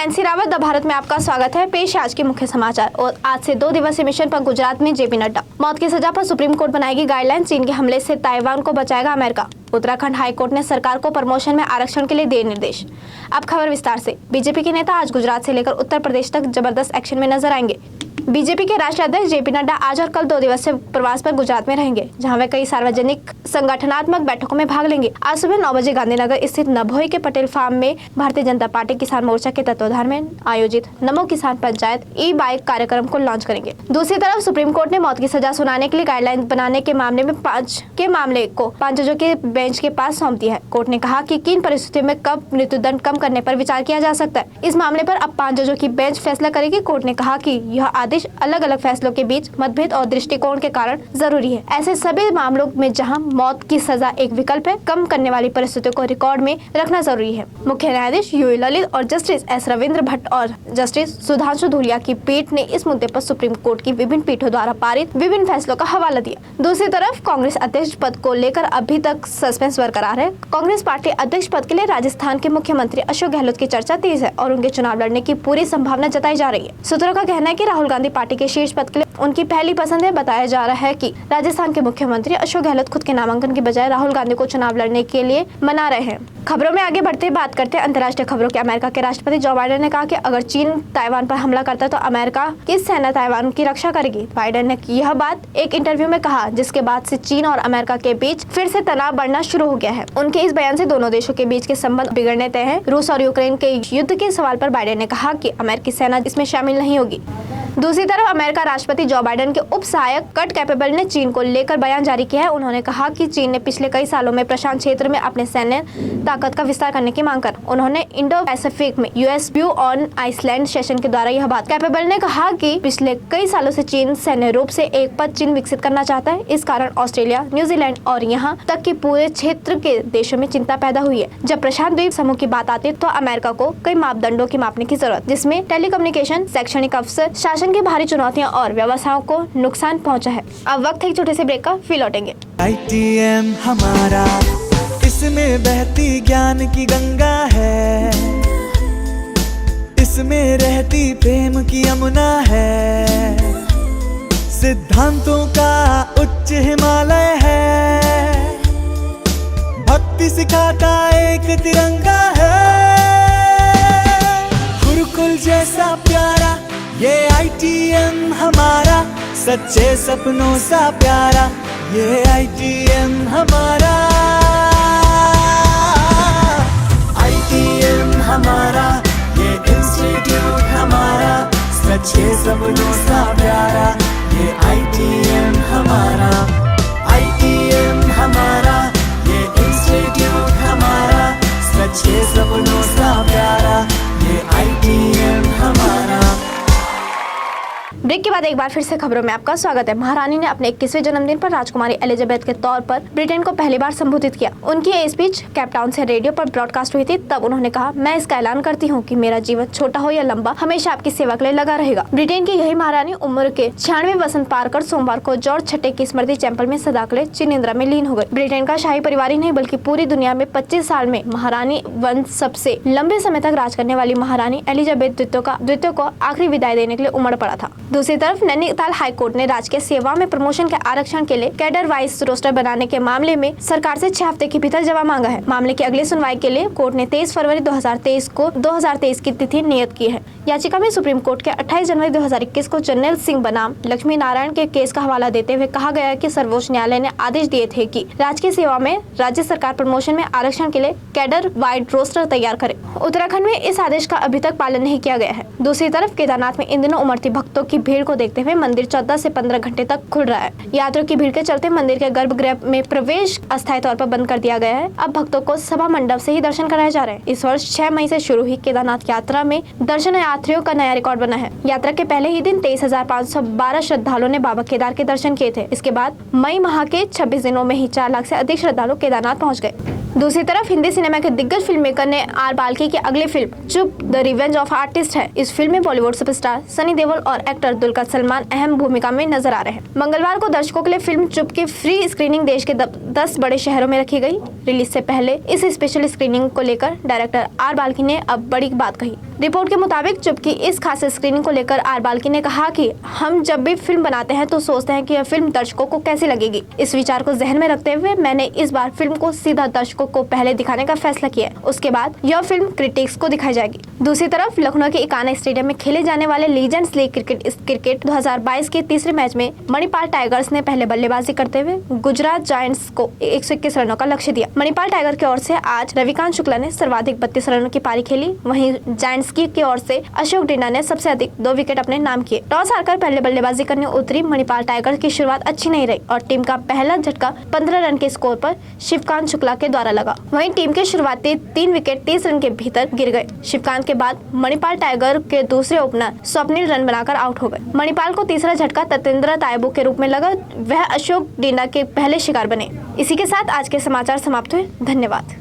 Nancy Rawat the Bharat में आपका स्वागत है। पेश आज के मुख्य समाचार। और आज से 2 दिवसीय मिशन पर गुजरात में जेपी नड्डा। मौत की सजा पर सुप्रीम कोर्ट बनाएगी गाइडलाइन। चीन के हमले से ताइवान को बचाएगा अमेरिका। उत्तराखंड हाईकोर्ट ने सरकार को प्रमोशन में आरक्षण के लिए दिए निर्देश। अब खबर विस्तार से। बीजेपी के नेता आज गुजरात से लेकर उत्तर प्रदेश तक जबरदस्त एक्शन में नजर आएंगे। बीजेपी के राष्ट्रीय अध्यक्ष जेपी नड्डा आज और कल 2 दिवसीय प्रवास पर गुजरात में रहेंगे, जहां वे कई सार्वजनिक संगठनात्मक बैठकों में भाग लेंगे। आज सुबह 9 बजे गांधीनगर स्थित नभोई के पटेल फार्म में भारतीय जनता पार्टी किसान मोर्चा के तत्वाधान में आयोजित नमो किसान पंचायत ई बाइक कार्यक्रम को लॉन्च करेंगे। दूसरी तरफ सुप्रीम कोर्ट ने मौत की सजा सुनाने के लिए गाइडलाइन बनाने के मामले में 5 जजों के बेंच के पास सौंप दी है। कोर्ट ने कहा कि किन परिस्थितियों में कब मृत्युदंड कम करने पर विचार किया जा सकता है। इस मामले पर अब 5 जजों की बेंच फैसला करेगी। कोर्ट ने कहा कि यह आदेश अलग अलग फैसलों के बीच मतभेद और दृष्टिकोण के कारण जरूरी है। ऐसे सभी मामलों में जहां मौत की सजा एक विकल्प है, कम करने वाली परिस्थितियों को रिकॉर्ड में रखना जरूरी है। मुख्य न्यायाधीश यूयू ललित और जस्टिस एस रविंद्र भट्ट और जस्टिस सुधांशु धूलिया की पीठ ने इस मुद्दे पर सुप्रीम कोर्ट की विभिन्न पीठों द्वारा पारित विभिन्न फैसलों का हवाला दिया। दूसरी तरफ कांग्रेस अध्यक्ष पद को लेकर अभी तक सस्पेंस बरकरार है। कांग्रेस पार्टी अध्यक्ष पद के लिए राजस्थान के मुख्यमंत्री अशोक गहलोत की चर्चा तेज है और उनके चुनाव लड़ने की पूरी संभावना जताई जा रही है। सूत्रों का कहना है कि राहुल गांधी पार्टी के शीर्ष पद के लिए उनकी पहली पसंद है। बताया जा रहा है कि राजस्थान के मुख्यमंत्री अशोक गहलोत खुद के नामांकन की बजाय राहुल गांधी को चुनाव लड़ने के लिए मना रहे हैं। खबरों में आगे बढ़ते बात करते हैं अंतर्राष्ट्रीय खबरों के। अमेरिका के राष्ट्रपति जो बाइडेन ने कहा कि अगर चीन ताइवान पर हमला करता है तो अमेरिका की सेना ताइवान की रक्षा करेगी। बाइडेन ने यह बात एक इंटरव्यू में कहा, जिसके बाद से चीन और अमेरिका के बीच फिर से तनाव बढ़ना शुरू हो गया है। उनके इस बयान से दोनों देशों के बीच के संबंध बिगड़ने तय हैं। रूस और यूक्रेन के युद्ध के सवाल पर बाइडेन ने कहा कि अमेरिकी सेना इसमें शामिल नहीं होगी। दूसरी तरफ अमेरिका राष्ट्रपति जो बाइडेन के उप सहायक कट कैपेबल ने चीन को लेकर बयान जारी किया है। उन्होंने कहा कि चीन ने पिछले कई सालों में प्रशांत क्षेत्र में अपने सैन्य ताकत का विस्तार करने की मांग कर उन्होंने इंडो पैसिफिक में US view on island session के द्वारा यह बात। कैपेबल ने कहा कि पिछले कई सालों से चीन सैन्य रूप से एक पद चिन्ह विकसित करना चाहता है। इस कारण ऑस्ट्रेलिया, न्यूजीलैंड और यहाँ तक कि पूरे क्षेत्र के देशों में चिंता पैदा हुई है। जब प्रशांत द्वीप समूह की बात आती है तो अमेरिका को कई मापदंडों की मापने की जरूरत, जिसमें टेलीकम्युनिकेशन, शैक्षणिक अवसर, शासन की भारी चुनौतियां और व्यवसायों को नुकसान पहुंचा है। अब वक्त है एक छोटे से ब्रेक का, फिर लौटेंगे। ITM हमारा, इसमें बहती ज्ञान की गंगा है, इसमें रहती प्रेम की यमुना है, सिद्धांतों का उच्च हिमालय है, भक्ति सिखाता एक तिरंगा है, गुरुकुल जैसा प्यारा ये ITM हमारा, सच्चे सपनों सा प्यारा ये ITM हमारा, ITM हमारा, ये इंस्टीट्यूट हमारा, सच्चे सपनों सा प्यारा ये ITM हमारा, ITM हमारा, ये इंस्टीट्यूट हमारा, सच्चे सपनों सा प्यारा ये ITM हमारा। ब्रेक के बाद एक बार फिर से खबरों में आपका स्वागत है। महारानी ने अपने 21वें जन्मदिन पर राजकुमारी एलिजाबेथ के तौर पर ब्रिटेन को पहली बार संबोधित किया। उनकी ये स्पीच केपटाउन से रेडियो पर ब्रॉडकास्ट हुई थी। तब उन्होंने कहा, मैं इसका ऐलान करती हूँ कि मेरा जीवन छोटा हो या लंबा, हमेशा आपकी सेवा के लिए लगा रहेगा। ब्रिटेन की यही महारानी उम्र के 96 वसंत पार कर सोमवार को जॉर्ज छठे की स्मृति चैपल में सदा के लिए चिर निद्रा में लीन हो गई। ब्रिटेन का शाही परिवार ही नहीं बल्कि पूरी दुनिया में 25 साल में महारानी वंश सबसे लंबे समय तक राज करने वाली महारानी एलिजाबेथ द्वितीय को आखिरी विदाई देने के लिए उमड़ पड़ा था। दूसरी तरफ नैनीताल हाईकोर्ट ने राजकीय सेवा में प्रमोशन के आरक्षण के लिए कैडर वाइज रोस्टर बनाने के मामले में सरकार से 6 हफ्ते के भीतर जवाब मांगा है। मामले की अगली सुनवाई के लिए कोर्ट ने 23 फरवरी 2023 की तिथि नियत की है। याचिका में सुप्रीम कोर्ट के 28 जनवरी 2021 को जर्नैल सिंह बनाम लक्ष्मी नारायण के केस का हवाला देते हुए कहा गया है कि सर्वोच्च न्यायालय ने आदेश दिए थे कि राजकीय सेवा में राज्य सरकार प्रमोशन में आरक्षण के लिए कैडर वाइड रोस्टर तैयार करे। उत्तराखंड में इस आदेश का अभी तक पालन नहीं किया गया है। दूसरी तरफ केदारनाथ में इन दिनों उमड़ती भक्तों की भीड़ को देखते हुए मंदिर 14 से 15 घंटे तक खुल रहा है। यात्रियों की भीड़ के चलते मंदिर के गर्भगृह में प्रवेश अस्थायी तौर पर बंद कर दिया गया है। अब भक्तों को सभा मंडप से ही दर्शन कराए जा रहे हैं। इस वर्ष 6 मई से शुरू हुई केदारनाथ यात्रा में दर्शन यात्रियों का नया रिकॉर्ड बना है। यात्रा के पहले ही दिन 23,512 श्रद्धालुओं ने बाबा केदार के दर्शन किए थे। इसके बाद मई माह के 26 दिनों में ही 4 लाख से अधिक श्रद्धालु केदारनाथ पहुँच गए। दूसरी तरफ हिंदी सिनेमा के दिग्गज फिल्म मेकर ने आर बाल्की की अगली फिल्म चुप द रिवेंज ऑफ आर्टिस्ट है। इस फिल्म में बॉलीवुड सुपरस्टार सनी देओल और एक्टर दुलकर सलमान अहम भूमिका में नजर आ रहे हैं। मंगलवार को दर्शकों के लिए फिल्म चुप की फ्री स्क्रीनिंग देश के 10 बड़े शहरों में रखी गई। रिलीज से पहले इस स्पेशल स्क्रीनिंग को लेकर डायरेक्टर आर बाल्की ने अब बड़ी बात कही। रिपोर्ट के मुताबिक चुप की इस खास स्क्रीनिंग को लेकर आर बाल्की ने कहा कि हम जब भी फिल्म बनाते हैं तो सोचते हैं कि यह फिल्म दर्शकों को कैसी लगेगी। इस विचार को जहन में रखते हुए मैंने इस बार फिल्म को सीधा दर्शकों को पहले दिखाने का फैसला किया है। उसके बाद यह फिल्म क्रिटिक्स को दिखाई जाएगी। दूसरी तरफ लखनऊ के इकाना स्टेडियम में खेले जाने वाले लीजेंड्स लीग क्रिकेट 2022 के तीसरे मैच में मणिपाल टाइगर्स ने पहले बल्लेबाजी करते हुए गुजरात जायंट्स को 121 रनों का लक्ष्य दिया। मणिपाल टाइगर की ओर से आज रविकांत शुक्ला ने सर्वाधिक 32 रनों की पारी खेली। वहीं जायंट्स की ओर से अशोक डिंडा ने सबसे अधिक 2 विकेट अपने नाम किए। टॉस हारकर पहले बल्लेबाजी करने उतरी मणिपाल टाइगर्स की शुरुआत अच्छी नहीं रही और टीम का पहला झटका 15 रन के स्कोर पर शिवकांत शुक्ला के द्वारा लगा। वहीं टीम के शुरुआती 3 विकेट 30 रन के भीतर गिर गए। शिवकांत के बाद मणिपाल टाइगर के दूसरे ओपनर स्वप्निल रन बनाकर आउट हो गए। मणिपाल को तीसरा झटका ततेंद्र तायबू के रूप में लगा। वह अशोक डिंडा के पहले शिकार बने। इसी के साथ आज के समाचार समाप्त हुए। धन्यवाद।